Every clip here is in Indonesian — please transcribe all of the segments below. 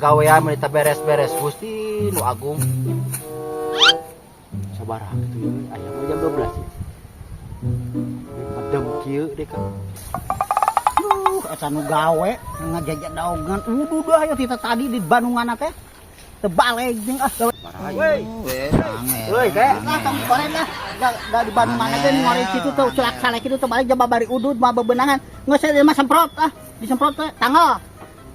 gawean menita beres-beres Gusti nu agung. Sabaraha kitu ye, aya mah jam 12 ya. Padem kieu deh kan. Asa nu gawe ngajajak daogan. Uduh dah aya tita tadi di Bandungan teh. Teu balik jeung gawe. Woi. Woi, kayak tong korek dah. Da di Bandungan teh ngori kitu teh celak saleh kitu teh balik jam babari udud mah bebenangan. Geus saya mah semprot disemprot teh tanggal.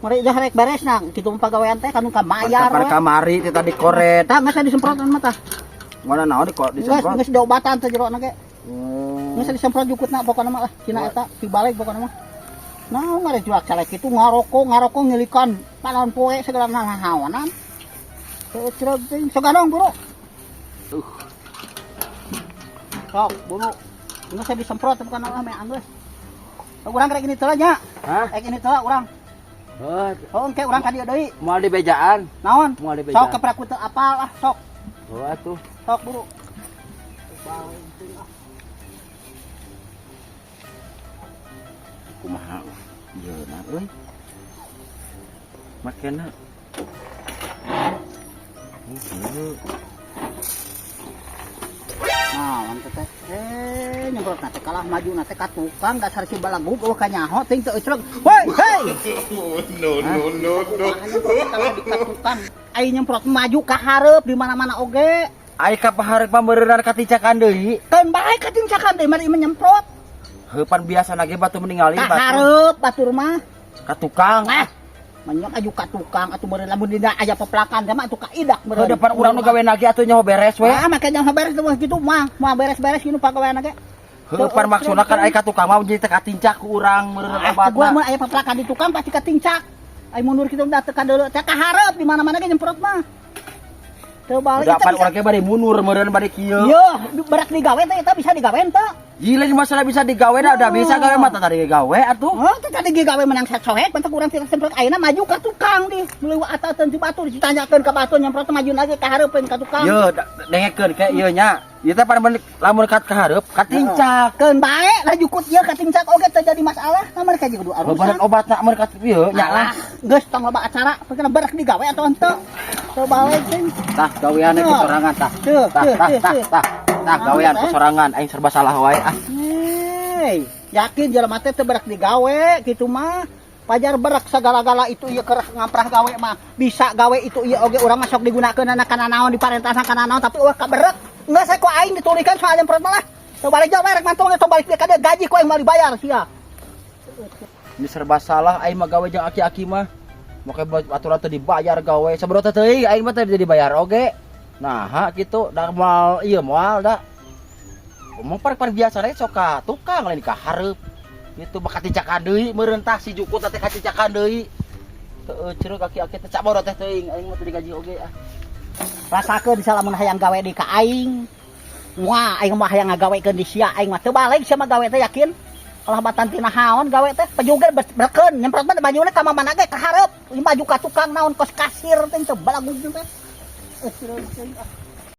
Mari dah rek beres nang kitu pagawean teh kanu kamayar. Par kamari teh tadi koret. Tah geus disemprotan mah tah. Mana naon disemprot? Geus diobatan teh jero na ge. Geus disemprot jukutna pokona mah cina eta di balik pokona mah. Nah, ngare juak saleh kitu ngaroko ngilikan panon poe segala nahawanan. Teu cereg teh sogadong buru. Sok buru. Geus disemprot pokona mah me anggeus. Urang rek ini teh nya. Hah? Rek ini teh urang. Oh, engke urang ka dieu deui. Moal di bejaan. Naon? Moal di bejaan. Sok kepraku teu apal sok. Oh atuh. Sok buru. Kumaha ieu na euy. Makena. Nah, mantep teh. Nyemprot teh kalah maju na teh ka tukang dasar si balaguk eueuh ka nyaho teuing teu eucreg. Woi, hei. No. Ka tukang. Ai nyemprot maju ka hareup di mana-mana oge. Ai ka pahareup pameureunana katincakan deui. Kan bae katincakan teh mari menyemprot. Heupan biasa ge batu meninggali Ka batu. hareup batur mah. Ka tukang. Menyok aju ka tukang atuh meureun lamun dina aya peplakan teh mah atuh ka idak Heuh depan urang nu gawe lagi atuh nyaho beres we. Make nyaho beres teh kitu mah, moal beres-beres kitu pagawean ge. Heupan maksudna kan ai ka tukang mah jadi teh katincak ku urang meureun obatna. Gua mah aya peplakan di tukang pasti katincak. Ai mundur kitu da teu kadeuleu teh ka hareup di mana-mana ge nyemprot mah. Teu balik Dapat urang ge bari mundur meureun bari kieu. Yo, berak digawe teh eta bisa digawe teh. Gila ini masalah bisa digawe dah, udah bisa gawe mah tadi gawe atuh. Oh, teh tadi digawe menang sohek, bentuk urang semprot ayeuna maju ka tukang di. Leuwih atateun ti batur ditanyakeun ka batur nyemprot maju lagi ka hareupeun ka tukang. Yo, dengekeun ke ieu nya. Ieu teh pan lamun kat ka hareup, katincak. Keun bae lah jukut ieu katincak oge teu jadi masalah. Lamun ka kudu arusan. Badan obatna meureun kat ieu nya lah. Geus tong loba acara, pokona berak digawe atau henteu. Teu balik teh. Tah gawean ku sorangan tah. Tah gawean ku sorangan aing serba salah wae ah. Yakin jelema teh teu berak digawe kitu mah. Pajar berak sagala-gala itu ieu keur ngamprah gawe mah. Bisa gawe itu ieu oge urang mah sok digunakeunana kana naon diparentahna kana naon tapi eueuh ka berak. Enggak saya ku aing ditulikeun soal nyemprot mah lah. Teu balik jauh rek mantung teu balik ka dia gaji ku aing mau dibayar sia. Ini serba salah aing mah gawe jeung aki-aki mah. Make aturan teu dibayar gawe. Sabaraha teh teuing aing mah teh dibayar oge. Nah, kitu da moal ieu moal da. Omong par biasa rek sok ka tukang lain ka hareup. Itu bakal tincakan deui meureun tah si jukut teh katincakan deui. Teu ceureuh aki-aki teh cabor teh teuing aing mah teu digaji oge ah. Rasakeun salamun hayang gawe di ka aing. Wah, aing mah hayang ngagawekeun di sia aing mah teu balik sia mah gawe teh yakin. Kalau batan tina naon gawe teh pajuger berkeun nyemprot mah bajuna ka mamana ge ka hareup. Maju ka tukang naon kos kasir teh teu balagun teh.